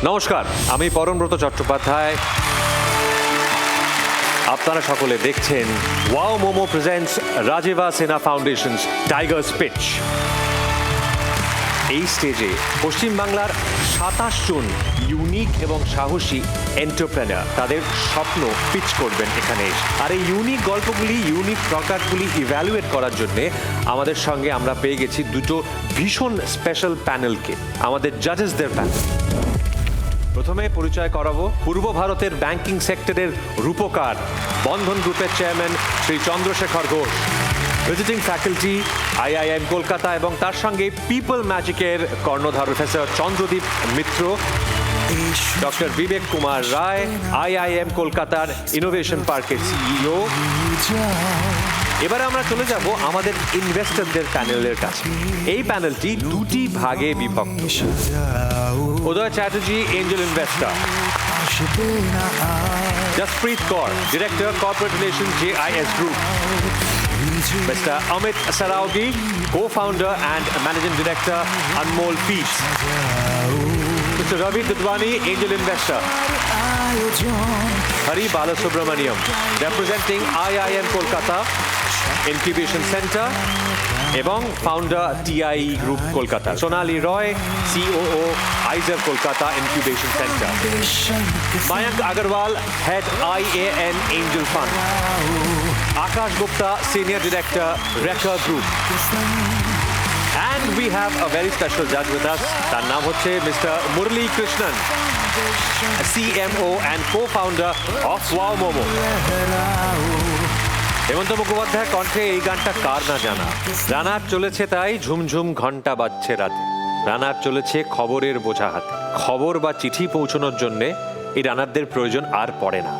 নমস্কার, আমি পরমব্রত চট্টোপাধ্যায়। আপনারা সকলে দেখছেন wow momo presents Rajiva Sinha foundations tiger speech. এই স্টেজে পশ্চিমবাংলার ২৭ জন ইউনিক এবং সাহসী এন্টারপ্রেনার তাদের স্বপ্ন পিচ করবেন এখানে। আর এই ইউনিক গল্পগুলি, ইউনিক প্রোডাক্টগুলি ইভ্যালুয়েট করার জন্যে আমাদের সঙ্গে আমরা পেয়ে গেছি দুটো ভীষণ স্পেশাল প্যানেলকে, আমাদের জাজেসদের প্যানেল। প্রথমে পরিচয় করাবো পূর্ব ভারতের ব্যাংকিং সেক্টরের রূপকার, বন্ধন গ্রুপের chairman Shri Chandrasekhar Ghosh, visiting faculty IIM Kolkata এবং তার সঙ্গে পিপল ম্যাজিকের কর্ণধার professor Chandradeep Mitra, doctor Bibek Kumar Roy, IIM কলকাতার ইনোভেশন পার্কের CEO। এবারে আমরা চলে যাব আমাদের ইনভেস্টরদের প্যানেলের কাছে। এই প্যানেলটি দুটি ভাগে বিভক্ত। Uday Chatterjee, angel investor; Jaspreet Kaur, director corporate relation, JIS group; Mr. Amit Saraogi, co-founder and managing director, Anmol Feeds; Mr. Ravi Dudwani, angel investor; Hari Balasubramaniam, representing IIM Kolkata Incubation Center এবং founder TIE group Kolkata; Sonali Roy, COO আইজার Kolkata incubation center; Mayank Agarwal, head IAN angel fund; Akash Gupta, senior director, Rekha group. And we have a very special judge with us. তার নাম হচ্ছে mister Murali Krishnan, CMO and co-founder of Wow Momo। হেমন্ত মুখোপাধ্যায়ের কণ্ঠে এই গানটা কার না জানা। রানার চলেছে তাই ঝুমঝুম ঘন্টা বাজছে রাতে, রানার চলেছে খবরের বোঝা হাতে। খবর বা চিঠি পৌঁছানোর জন্যে এই রানারদের প্রয়োজন আর পড়ে না।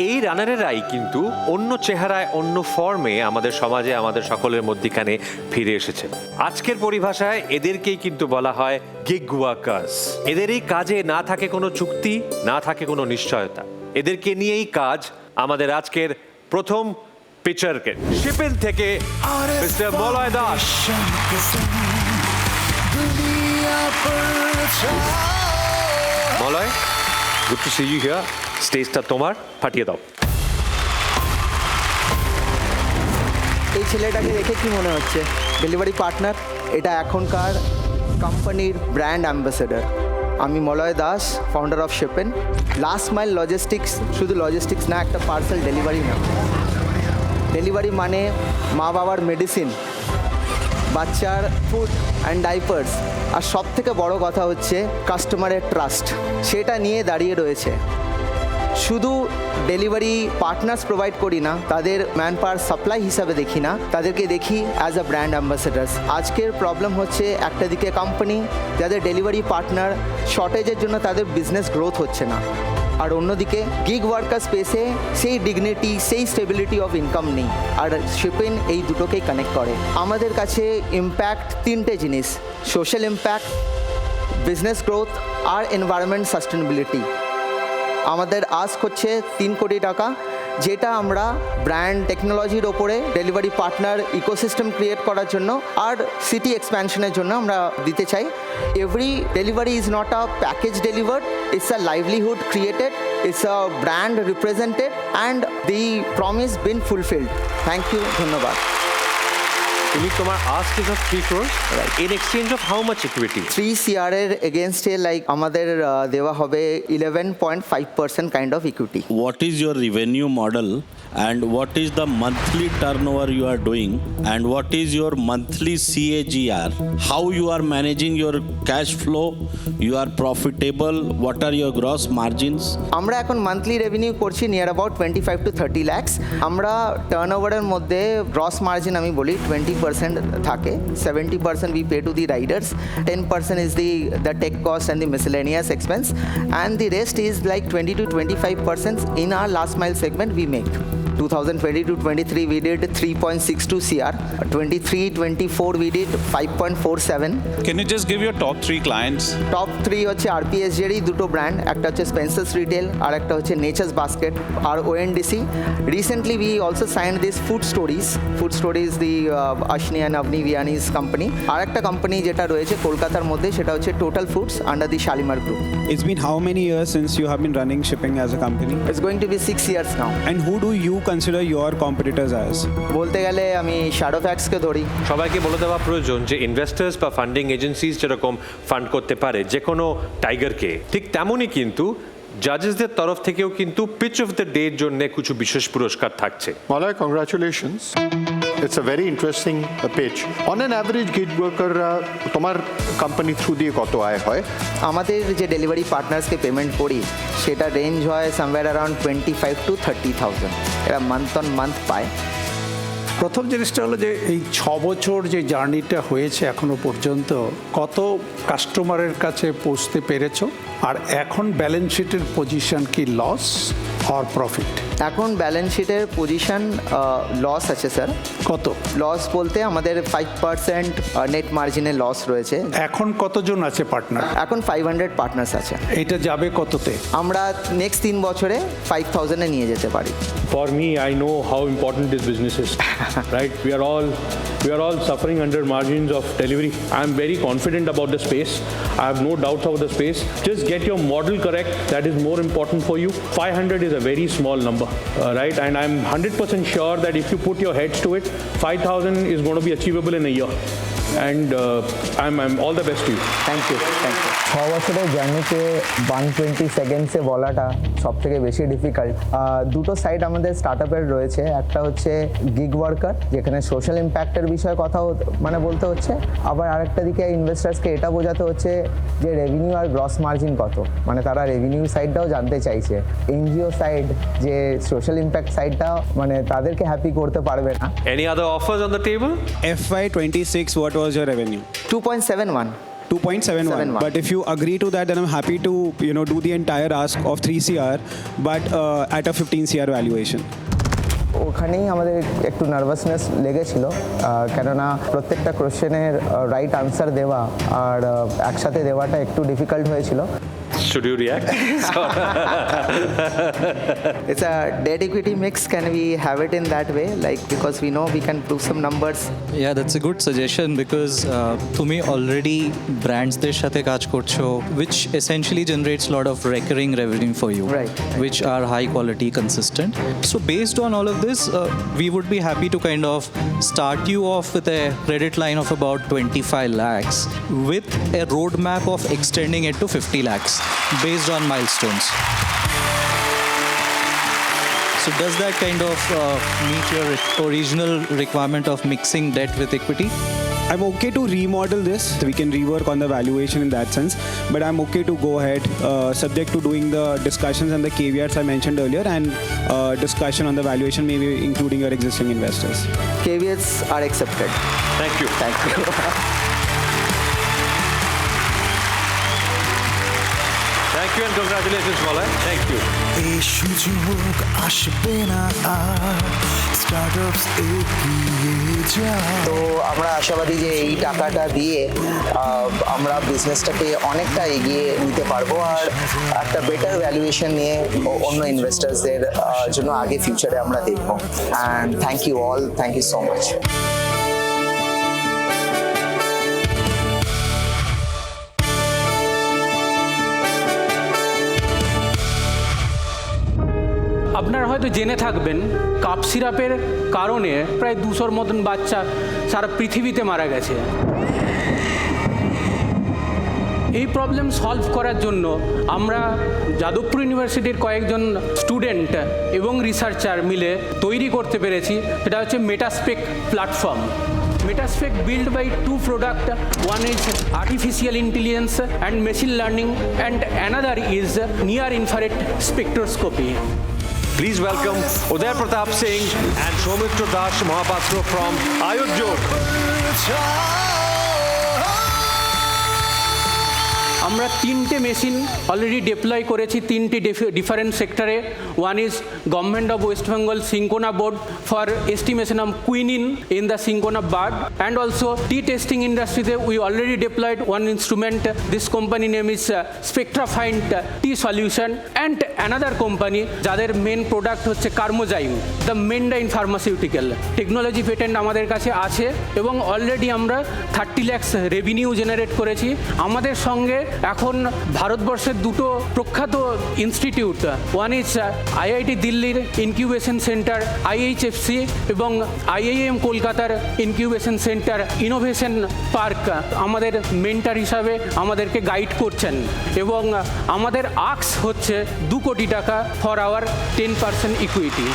এই রানারেরাই কিন্তু অন্য চেহারায়, অন্য ফর্মে আমাদের সমাজে, আমাদের সকলের মধ্যিখানে ফিরে এসেছে। আজকের পরিভাষায় এদেরকেই কিন্তু বলা হয় গিগ ওয়ার্কার্স। এদের এই কাজে না থাকে কোনো চুক্তি, না থাকে কোনো নিশ্চয়তা। এদেরকে নিয়েই কাজ আমাদের আজকের প্রথম পিচারকে। শিপিং থেকে mister Malay Das. Malay, good to see you here. স্টেজটা তোমার, ফাটিয়ে দাও। এই ছেলেটাকে দেখে কি মনে হচ্ছে? Delivery partner. এটা এখনকার কোম্পানির ব্র্যান্ড অ্যাম্বাসেডর। আমি Malay Das, founder of Shipen. Last mile logistics, শুধু লজিস্টিক্স না, একটা পার্সেল ডেলিভারি না। ডেলিভারি মানে মা বাবার মেডিসিন, বাচ্চার ফুড অ্যান্ড ডাইপার্স, আর সব থেকে বড় কথা হচ্ছে কাস্টমারের ট্রাস্ট। সেটা নিয়ে দাঁড়িয়ে রয়েছে। শুধু ডেলিভারি পার্টনার্স প্রোভাইড করি না, তাদের ম্যান পাওয়ার সাপ্লাই হিসাবে দেখি না, তাদেরকে দেখি অ্যাজ আ ব্র্যান্ড অ্যাম্বাসেডার্স। আজকের প্রবলেম হচ্ছে একটা দিকে কোম্পানি যাদের ডেলিভারি পার্টনার শর্টেজের জন্য তাদের বিজনেস গ্রোথ হচ্ছে না, আর অন্যদিকে গিগ ওয়ার্কার স্পেসে সেই ডিগনিটি, সেই স্টেবিলিটি অফ ইনকাম নেই। আর শিপিং এই দুটোকেই কানেক্ট করে। আমাদের কাছে ইম্প্যাক্ট তিনটে জিনিস: সোশ্যাল ইম্প্যাক্ট, বিজনেস গ্রোথ আর এনভায়রনমেন্ট সাস্টেনেবিলিটি। আমাদের আস্ক হচ্ছে 3 কোটি টাকা, যেটা আমরা ব্র্যান্ড টেকনোলজির ওপরে ডেলিভারি পার্টনার ইকোসিস্টেম ক্রিয়েট করার জন্য আর সিটি এক্সপ্যানশনের জন্য আমরা দিতে চাই। Every delivery is not a package delivered, it's a livelihood created, it's a brand represented and the promise been fulfilled. Thank you, ধন্যবাদ। তুমি তোমার ask is of 3 crores, in exchange of how much equity? 3 CR এর এগেনস্টে like আমাদের দেওয়া হবে 11.5% kind of equity. What is your revenue model and what is the monthly turnover you are doing and what is your monthly CAGR? How you are managing your cash flow? You are profitable? What are your gross margins? আমরা এখন monthly revenue করছি near about 25 to 30 lakhs। আমরা টার্নওভারের মধ্যে gross margin আমি বলি 20% থাকে। 70% we pay to the riders, 10% is the tech cost and the miscellaneous expense, and the rest is like 20 to 25% in our last mile segment we make. 2022-23 we did 3.62 CR. 23-24 we did 5.47. Can you just give your top 3 clients? Top 3 হচ্ছে আরপিএসজেরই দুটো brand, একটা হচ্ছে Spencer's retail আর একটা হচ্ছে Nature's Basket আর ONDC. Recently we also signed this food stories the Ashni and Avni Viennese company. আর একটা কোম্পানি যেটা রয়েছে কলকাতার মধ্যে সেটা হচ্ছে total foods under the Shalimar group. It's been how many years since you have been running shipping as a company? It's going to be 6 years now. And who do you consider your competitors as? বলতে গেলে আমি shadow ফ্যাক্টসকে ধরি। সবাইকে বলে দেওয়া প্রয়োজন যে investors বা ফান্ডিং এজেন্সিস যেরকম ফান্ড করতে পারে যে কোনো টাইগারকে, ঠিক তেমনই কিন্তু জাজেসদের তরফ থেকেও কিন্তু পিচ অফ দ্য ডের জন্য কিছু বিশেষ পুরস্কার থাকছে। Malay, congratulations. It's a very interesting pitch. On an average, gig worker, তোমার কোম্পানি থ্রু দিয়ে কত আয় হয়? আমাদের যে ডেলিভারি পার্টনার্সকে পেমেন্ট করি সেটা রেঞ্জ হয় সামওয়্যার অ্যারাউন্ড 25 to 30,000। এরা মান্থ অন মান্থ পায়। প্রথম জিনিসটা হলো যে এই 6 বছর যে জার্নিটা হয়েছে এখনো পর্যন্ত কত কাস্টমারের কাছে পৌঁছতে পেরেছো, আর এখন ব্যালেন্স শিটের পজিশন কি লস আর প্রফিট? এখন ব্যালেন্স শিটের পজিশন লস আছে স্যার। কত লস বলতে আমাদের 5% নেট মার্জিনে লস রয়েছে। এখন কতজন আছে পার্টনার? এখন 500 পার্টনার্স আছে। এটা যাবে কততে? আমরা নেক্সট 3 বছরে 5,000-এ নিয়ে যেতে পারি। For me, I know how important this business is, right? We are all suffering under margins of delivery. I'm very confident about the space. I have no doubts about the space. Just get your model correct. That is more important for you. 500 is a very small number, right? And I'm 100% sure that if you put your heads to it, 5,000 is going to be achievable in a year. And I'm all the best to you. Thank you. 6 বছরের জার্নিকে 120 সেকেন্ডসে বলাটা সব থেকে বেশি difficult. দুটো side আমাদের স্টার্টআপের রয়েছে, একটা হচ্ছে গিগ ওয়ার্কার যেখানে সোশ্যাল ইম্প্যাক্টের বিষয়ে কথা মানে বলতে হচ্ছে, আবার আরেকটা দিকে ইনভেস্টার্সকে এটা বোঝাতে হচ্ছে যে রেভিনিউ আর গ্রস মার্জিন কত, মানে তারা রেভিনিউ সাইডটাও জানতে চাইছে। এনজিও সাইড যে সোশ্যাল ইম্প্যাক্ট সাইডটা মানে তাদেরকে হ্যাপি করতে পারবে না। Any other offers on the table? FY26, what was your revenue? 2.71. 2.71. But if you agree to that, then I'm happy to do the entire ask of 3 CR, but at a 15 CR valuation. ওখানেই আমাদের একটু nervousness লেগেছিল, কেননা প্রত্যেকটা কোশ্চেনের right answer দেওয়া আর একসাথে দেওয়াটা একটু ডিফিকাল্ট হয়েছিল। Should you react? It's a debt equity mix. Can we have it in that way? Like, because we know we can prove some numbers. Yeah, that's a good suggestion because তুমি already brands দের সাথে কাজ করছো, which essentially generates a lot of recurring revenue for you, Right. which are high quality, consistent. So based on all of this, we would be happy to kind of start you off with a credit line of about 25 lakhs with a roadmap of extending it to 50 lakhs based on milestones. So does that kind of meet your original requirement of mixing debt with equity? I'm okay to remodel this. We can rework on the valuation in that sense, but I'm okay to go ahead, subject to doing the discussions and the caveats I mentioned earlier, and discussion on the valuation, maybe including your existing investors. Caveats are accepted. Thank you. Thank you. Thank you and congratulations, Malay. Thank you. এই সুযোগ আসবে না আর startups এগিয়ে যায়। তো আমরা আশাবাদী যে এই টাকাটা দিয়ে আমরা বিজনেসটাকে অনেকটা এগিয়ে নিতে পারবো আর একটা বেটার ভ্যালুয়েশন নিয়ে অন্য ইনভেস্টার্সদের জন্য আগে ফিউচারে আমরা দেখবো। And thank you all, thank you so much. আপনারা হয়তো জেনে থাকবেন কাপ সিরাপের কারণে প্রায় 200-র মতন বাচ্চা সারা পৃথিবীতে মারা গেছে। এই প্রবলেম সলভ করার জন্য আমরা যাদবপুর ইউনিভার্সিটির কয়েকজন স্টুডেন্ট এবং রিসার্চার মিলে তৈরি করতে পেরেছি, এটা হচ্ছে মেটাস্পেক platform. Metaspec built by 2 products. One is artificial intelligence and machine learning, and another is near infrared spectroscopy. Please welcome Uday Pratap Singh and Soumitra Das Mahapatra from Ayudyog. আমরা 3টে machine already deploy করেছি 3টে different সেক্টরে। One is government of West Bengal cinchona board for estimation of quinine in the cinchona bark, and also tea testing ইন্ডাস্ট্রিতে we already deployed one instrument, this company name is Spectrafind tea solution, and another company যাদের main product হচ্ছে Carmozyme, the Mendine pharmaceutical. Technology patent আমাদের কাছে আছে এবং already আমরা 30 lakh revenue generate করেছি। আমাদের সঙ্গে এখন ভারতবর্ষের দুটো প্রখ্যাত ইনস্টিটিউট, ওয়ান ইজ আইআইটি দিল্লির ইনকিউবেশন সেন্টার IHFC এবং IIM কলকাতার ইনকিউবেশন সেন্টার ইনোভেশন পার্ক আমাদের মেন্টার হিসাবে আমাদেরকে গাইড করছেন, এবং আমাদের আস্ক হচ্ছে 2 কোটি টাকা ফর আওয়ার 10% ইকুইটি।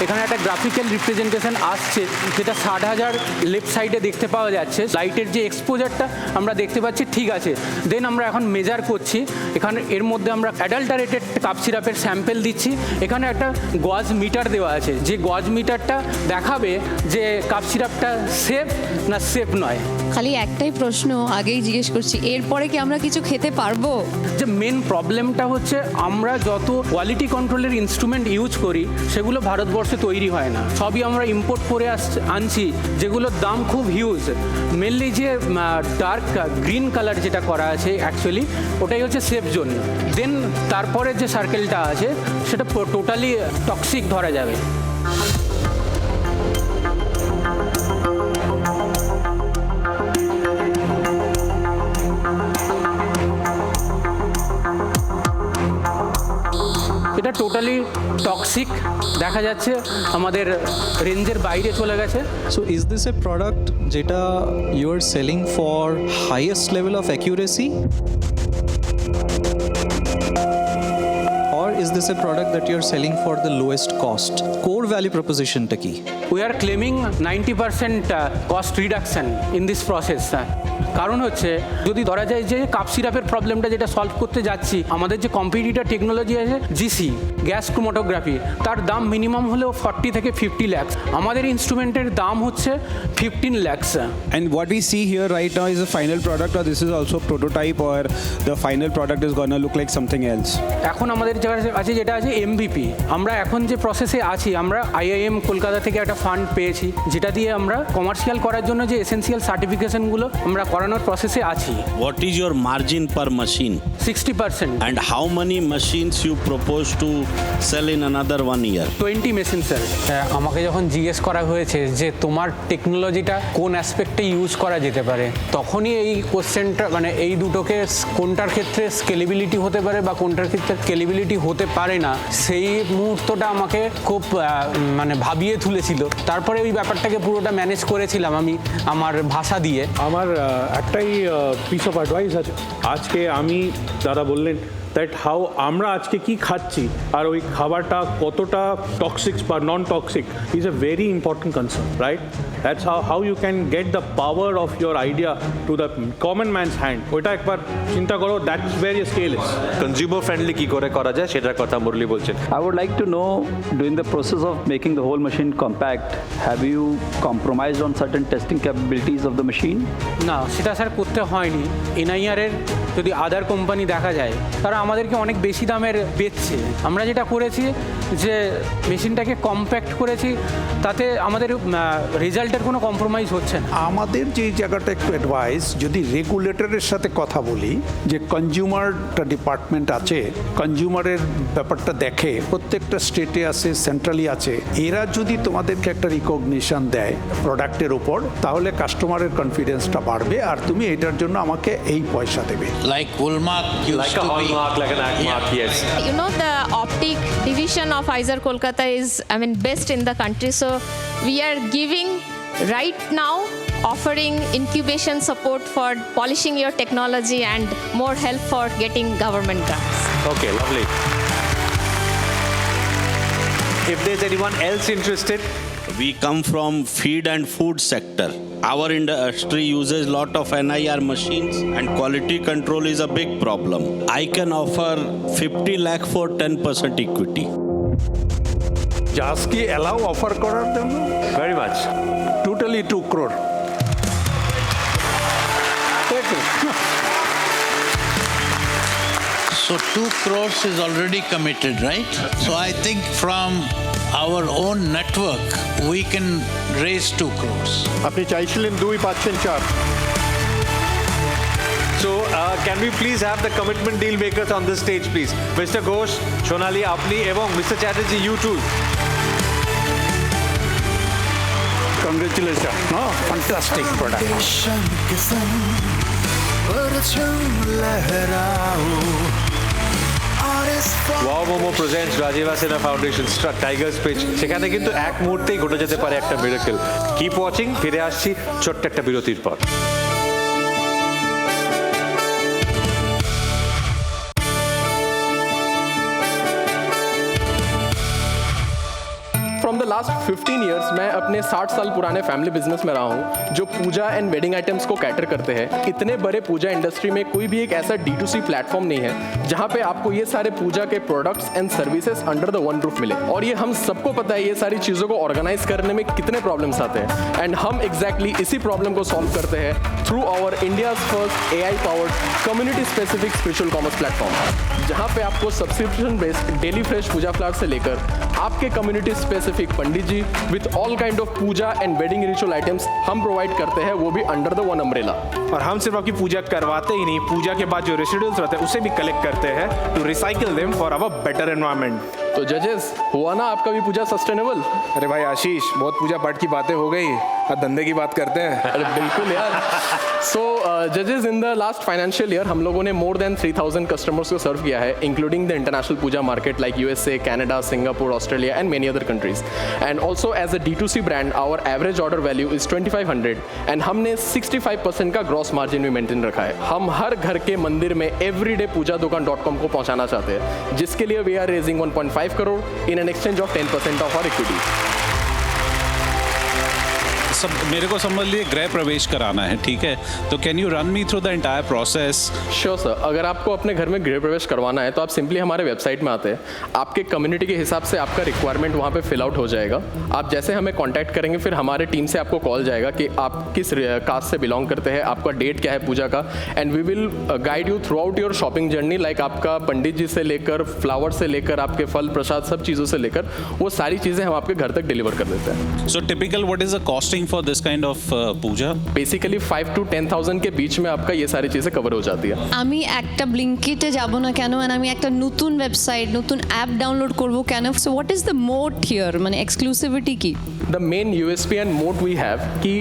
এখানে একটা গ্রাফিক্যাল রিপ্রেজেন্টেশন আসছে যেটা 60,000 লেফট সাইডে দেখতে পাওয়া যাচ্ছে। লাইটের যে এক্সপোজারটা আমরা দেখতে পাচ্ছি ঠিক আছে। দেন আমরা এখন মেজার করছি, এখানে এর মধ্যে আমরা অ্যাডাল্টারেটেড কাপ সিরাপের স্যাম্পেল দিচ্ছি। এখানে একটা গজ মিটার দেওয়া আছে, যে গজ মিটারটা দেখাবে যে কাপ সিরাপটা সেফ না সেফ নয়। খালি একটাই প্রশ্ন আগেই জিজ্ঞেস করছি, এরপরে কি আমরা কিছু খেতে পারবো? যে মেন প্রবলেমটা হচ্ছে আমরা যত কোয়ালিটি কন্ট্রোলের ইনস্ট্রুমেন্ট ইউজ করি সেগুলো ভারতবর্ষে তৈরি হয় না, সবই আমরা ইম্পোর্ট করে আনছি, যেগুলোর দাম খুব হিউজ। মেনলি যে ডার্ক গ্রিন কালার যেটা করা আছে অ্যাকচুয়ালি ওটাই হচ্ছে সেফ জোন। দেন তারপরে যে সার্কেলটা আছে সেটা টোটালি টক্সিক ধরা যাবে। এটা টোটালি টক্সিক দেখা যাচ্ছে, আমাদের রেঞ্জের বাইরে চলে গেছে। So is this a product যেটা you are selling for highest level of accuracy? Or is this a product that you are selling for the lowest cost? Core value proposition টা কি? We are claiming 90% cost reduction in this process. কারণ হচ্ছে যদি ধরা যায় যে cup সিরাপের প্রবলেমটা যেটা সলভ করতে যাচ্ছি, আমাদের যে কম্পিটিটর টেকনোলজি আছে জিসি গ্যাস ক্রোমাটোগ্রাফি, তার দাম মিনিমাম হলেও 40 থেকে 50 লাখ, আমাদের ইনস্ট্রুমেন্টের দাম হচ্ছে 15 lakh. And what we see here right now is the final product, or this is also prototype, or the final product is gonna look like something else? এখন আমাদের কাছে যেটা আছে MVP। আমরা এখন যে প্রসেসে আছি, আমরা IIM কলকাতা থেকে একটা ফান্ড পেয়েছি যেটা দিয়ে আমরা কমার্শিয়াল করার জন্য যে এসেন্সিয়াল সার্টিফিকেশনগুলো আমরা করানোর প্রসেসে আছি। What is your margin per machine? 60%. And how many machines you propose to sell in another 1 year? 20 machine sir. আমাকে যখন জিজ্ঞেস করা হয়েছে যে তোমার টেকনোলজিটা কোন অ্যাসপেক্টে ইউজ করা যেতে পারে, তখনই এই কোশ্চেনটা মানে এই দুটোকে কোনটার ক্ষেত্রে স্কেলেবিলিটি হতে পারে বা কোনটার ক্ষেত্রে স্কেলেবিলিটি হতে পারে না, সেই মুহূর্তটা আমাকে খুব মানে ভাবিয়ে তুলেছিল। তারপরে ওই ব্যাপারটাকে পুরোটা ম্যানেজ করেছিলাম আমি আমার ভাষা দিয়ে। আমার একটাই পিস অফ অ্যাডভাইস আছে। আজকে আমি দাদা বললেন দ্যাট হাউ আমরা আজকে কি খাচ্ছি আর ওই খাবারটা কতটা টক্সিক বা non toxic is a very important concern, right? That's how you can get the power of your idea to the common man's hand. ওইটা একবার চিন্তা করো, that's very scale is. Consumer friendly কি করে করা যায় সেটার কথা মুরলি বলছেন। I would like to know, during the process of making the whole machine compact, have you compromised on certain testing capabilities of the machine? না, সেটা স্যার করতে হয়নি। NIR এর যদি আদার কোম্পানি দেখা যায় তারা আমাদেরকে অনেক বেশি দামের বেচছে। আমরা যেটা করেছি যে মেশিনটাকে কম্প্যাক্ট করেছি, তাতে আমাদের রেজাল্টের কোনো কম্প্রোমাইজ হচ্ছে না। আমাদের যে জায়গাটা একটু অ্যাডভাইস, যদি রেগুলেটরের সাথে কথা বলি, যে কনজিউমারটা ডিপার্টমেন্ট আছে, কনজিউমারের ব্যাপারটা দেখে, প্রত্যেকটা স্টেটে আছে, সেন্ট্রালি আছে, এরা যদি তোমাদেরকে একটা রিকগনিশন দেয় প্রোডাক্টের উপর, তাহলে কাস্টমারের কনফিডেন্সটা বাড়বে আর তুমি এটার জন্য আমাকে এই পয়সা দেবে। Like Hallmark used Like a to hallmark, like an Agmark, yes. You know, the optic division of Pfizer Kolkata is, best in the country. So we are giving right now, offering incubation support for polishing your technology and more help for getting government grants. Okay, lovely. If there's anyone else interested, We come from feed and food sector. Our industry uses lot of NIR machines and quality control is a big problem. I can offer 50 lakh for 10% equity. Just কি allow offer করার জন্য? very much. Totally 2 crore. So 2 crores is already committed, right? So I think from our own network, we can raise 2 crores. আপনি চাইছিলেন 2 পাচ্ছেন 4 So, can we please have the commitment deal makers on this stage, please? Mr. Ghosh, Sonali, Apni, এবং Mr. Chatterjee, you too. Congratulations. No, fantastic product. के संग परचम लहराओ और इस Wow Momo presents Rajiv Asena Foundation Struck Tigers pitch. সেখানে কিন্তু এক মুহূর্তেই ঘটে যেতে পারে একটা মিরাকেল। Keep watching, ফিরে আসছি ছোট্ট একটা বিরতির পর। फ्रॉम द लास्ट 15 ईयर्स मैं अपने 60 साल पुराने फैमिली बिजनेस में रहा हूँ जो पूजा एंड वेडिंग आइटम्स को कैटर करते हैं। इतने बड़े पूजा इंडस्ट्री में कोई भी एक ऐसा D2C प्लेटफॉर्म नहीं है जहाँ पे आपको ये सारे पूजा के products and services under the one roof मिले। और ये हम सबको पता है ये सारी चीज़ों को ऑर्गेनाइज करने में कितने प्रॉब्लम्स आते हैं एंड हम एग्जैक्टली इसी प्रॉब्लम को सॉल्व करते हैं through our India's first AI powered community specific spiritual commerce platform, जहाँ पे आपको subscription based daily fresh puja flower से लेकर आपके community specific pandit ji with all kind of puja and wedding ritual items हम प्रोवाइड करते हैं, वो भी अंडर द वन अम्ब्रेला। और हम सिर्फ आपकी पूजा करवाते ही नहीं, पूजा के बाद जो रेसिडुअल्स रहते हैं उसे भी कलेक्ट करते हैं to recycle them for our better environment. तो जजेस, हुआ ना आपका भी पूजा सस्टेनेबल? अरे भाई आशीष, बहुत पूजा पाठ की बातें हो गई, अब धंधे की बात करते हैं। अरे बिल्कुल यार। सो जजेस, in the last financial year हम लोगों ने मोर देन 3000 कस्टमर्स को सर्व किया है, including the international puja market like USA, Canada, Singapore, Australia and many other countries. And also as a D2C brand, our average order value is 2500 and हमने 65% का gross margin भी maintain रखा है। हम हर घर के मंदिर में everyday pujadukan.com को पहुंचाना चाहते हैं, जिसके लिए we are raising 1.5 crore in an exchange of 10% of our equity. सब मेरे को समझ लिए गृह प्रवेश कराना है, ठीक है? तो can you run me through the entire process? Sure sir, अगर आपको अपने घर में गृह प्रवेश करवाना है तो आप सिंपली हमारे वेबसाइट में आते हैं, आपके कम्युनिटी के हिसाब से आपका रिक्वायरमेंट वहाँ पे फिल आउट हो जाएगा। आप जैसे हमें कांटेक्ट करेंगे फिर हमारे टीम से आपको कॉल जाएगा कि आप किस कास्ट से बिलोंग करते हैं, आपका डेट क्या है पूजा का, and we will guide you throughout your shopping journey, like आपका पंडित जी से लेकर फ्लावर से लेकर आपके फल प्रसाद सब चीज़ों से लेकर वो सारी चीज़ें हम आपके घर तक डिलीवर कर देते हैं। So typical what is the costing for this kind of puja? Basically 5 to 10,000 के बीच में आपका ये सारी चीज़ें कवर हो जाती है। আমি একটা ব্লিঙ্কিটে যাব না কেন, and আমি একটা নতুন ওয়েবসাইট নতুন অ্যাপ ডাউনলোড করব কেন? So what is the mode here, মানে এক্সক্লুসিভিটি কি? The main USP and mode we have कि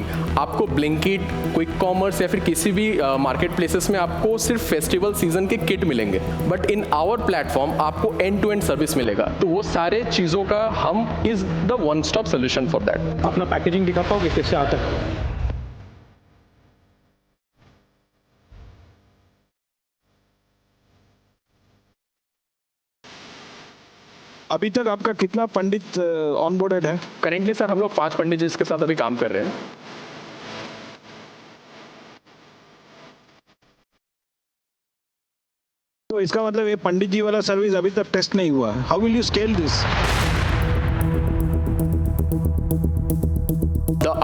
आपको ब्लिंकिट, क्विक कॉमर्स या फिर किसी भी मार्केट प्लेसेस में आपको सिर्फ फेस्टिवल सीजन के किट मिलेंगे, बट इन आवर प्लेटफॉर्म आपको एंड टू एंड सर्विस मिलेगा। तो वो सारे चीज़ों का हम is the one stop solution for that. अपना पैकेजिंग दिखा पाओगे कैसे आता है? अभी तक आपका कितना पंडित ऑनबोर्डेड है? करेंटली सर हम लोग 5 पंडित जिसके साथ अभी काम कर रहे हैं। तो इसका मतलब ये पंडित जी वाला सर्विस अभी तक टेस्ट नहीं हुआ। How will you scale this?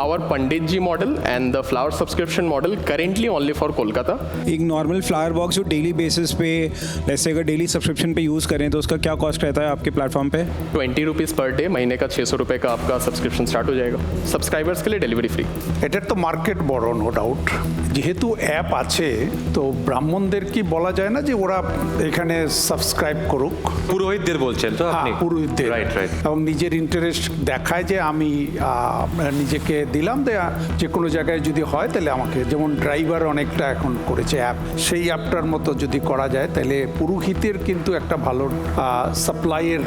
Our Pandit Ji model and the flower subscription model currently only for Kolkata. एक नॉर्मल फ्लावर बॉक्स जो डेली बेसिस पे जैसे अगर डेली सब्सक्रिप्शन पे यूज़ करें तो उसका क्या कॉस्ट रहता है आपके प्लेटफॉर्म पे? 20 रुपीज़ पर डे, महीने का 600 रुपये का आपका सब्सक्रिप्शन स्टार्ट हो जाएगा। सब्सक्राइबर्स के लिए डिलीवरी फ्री। এটার তো মার্কেট বড়, নো ডাউট। যেহেতু অ্যাপ আছে তো ব্রাহ্মণদের কি বলা যায় না যে ওরা এখানে সাবস্ক্রাইব করুক? পুরোহিতদের বলছেন তো আপনি? পুরোহিতদের, রাইট রাইট। এবং নিজের ইন্টারেস্ট দেখায় যে আমি নিজেকে দিলাম, যে কোনো জায়গায় যদি হয় তাহলে আমাকে, যেমন ড্রাইভার অনেকটা এখন করেছে অ্যাপ, সেই অ্যাপটার মতো যদি করা যায় তাহলে পুরোহিতের কিন্তু একটা ভালো সাপ্লাইয়ের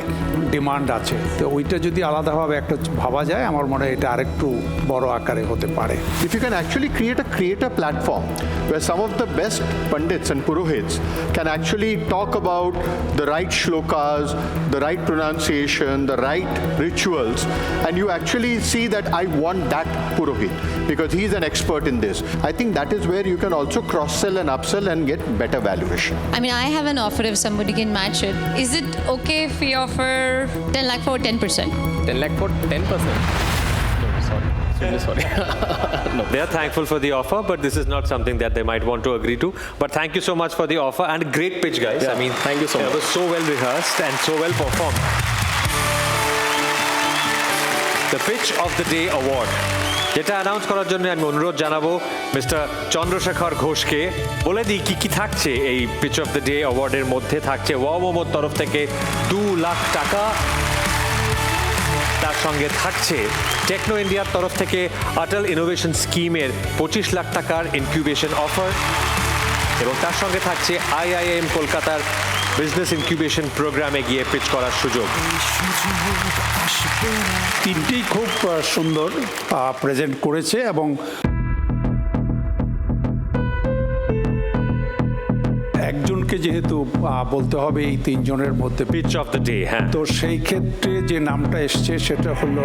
ডিমান্ড আছে। তো ওইটা যদি আলাদাভাবে একটা ভাবা যায় আমার মনে হয় এটা আরেকটু বড় আকারে হতে পারে। If you can actually create a platform where some of the best pandits and purohits can actually talk about the right shlokas, the right pronunciation, the right rituals, and you actually see that I want that purohit because he's an expert in this. I think that is where you can also cross-sell and upsell and get better valuation. I mean, I have an offer if somebody can match it. Is it okay if we offer 10 lakh for 10%? 10 lakh for 10%? Sorry. extremely sorry. No. They are thankful for the offer, but this is not something that they might want to agree to. But thank you so much for the offer and great pitch, guys. Yeah, I mean, thank you so It much. was so well rehearsed and so well performed. The Pitch of the Day Award. যেটা announce করার জন্য আমি অনুরোধ জানাবো mister Chandrashekhar ঘোষকে। বলে দিই কি কি থাকছে এই পিচ অফ দ্য ডে অ্যাওয়ার্ডের মধ্যে। থাকছে ওয়ামোমোর তরফ থেকে 2 লাখ টাকা, তার সঙ্গে থাকছে টেকনো ইন্ডিয়ার তরফ থেকে অটল ইনোভেশন স্কিমের 25 লাখ টাকার ইনকিউবেশন অফার, এবং তার সঙ্গে থাকছে IIM কলকাতার বিজনেস ইনকিউবেশন প্রোগ্রামে গিয়ে পিচ করার সুযোগ। তিনটেই খুব সুন্দর প্রেজেন্ট করেছে এবং একজনকে যেহেতু বলতে হবে এই তিনজনের মধ্যে পিচ অফ দ্য ডে, হ্যাঁ, তো সেই ক্ষেত্রে যে নামটা এসছে সেটা হলো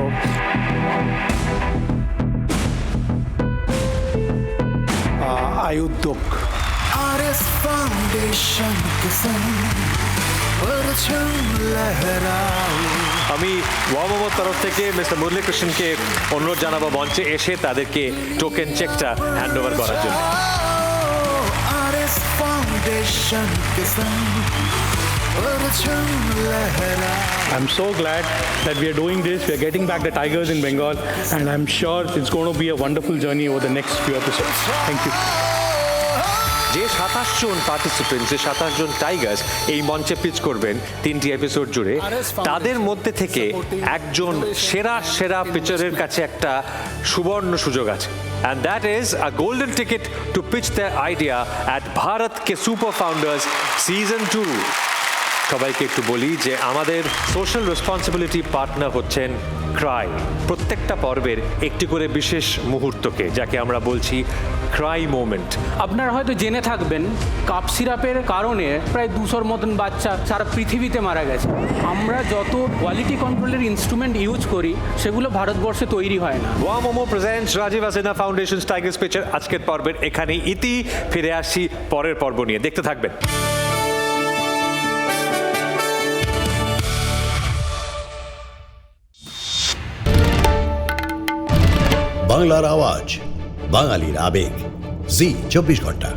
আয়ুদ্যোগ। RS फाउंडेशन के संग परचम लहराओ। আমি ওয়ামোমোর তরফ থেকে মিস্টার মুরলীকৃষ্ণকে অনুরোধ জানাবো মঞ্চে এসে তাদেরকে টোকেন চেকটা হ্যান্ড ওভার করার জন্য। RS फाउंडेशन के संग परचम लहराओ। I'm so glad that we are doing this. We are getting back the tigers in Bengal, and I'm sure it's going to be a wonderful journey over the next few episodes. Thank you. যে 27 জন participant, যে 27 জন Tigers এই মঞ্চে pitch করবেন 3টি episode জুড়ে, তাদের মধ্যে থেকে একজন সেরা সেরা পিচারের কাছে একটা সুবর্ণ সুযোগ আছে, and that is a golden ticket to pitch their idea at Bharat ke Super Founders Season 2. সবাইকে একটু বলি যে আমাদের সোশ্যাল রেসপন্সিবিলিটি পার্টনার হচ্ছেন ক্রাই। প্রত্যেকটা পর্বের একটি করে বিশেষ মুহূর্তকে, যাকে আমরা বলছি ক্রাই মোমেন্ট। আপনারা হয়তো জেনে থাকবেন কাপ সিরাপের কারণে প্রায় 200-র মতন বাচ্চা সারা পৃথিবীতে মারা গেছে। আমরা যত কোয়ালিটি কন্ট্রোলের ইনস্ট্রুমেন্ট ইউজ করি সেগুলো ভারতবর্ষে তৈরি হয় না। Wow Momo presents Rajiv Hasina foundation tigers pitcher আজকের পর্বের এখানেই ইতি। ফিরে আসছি পরের পর্ব নিয়ে, দেখতে থাকবেন। বাংলার আওয়াজ, বাঙালির আবেগ, জি 24 ঘন্টা।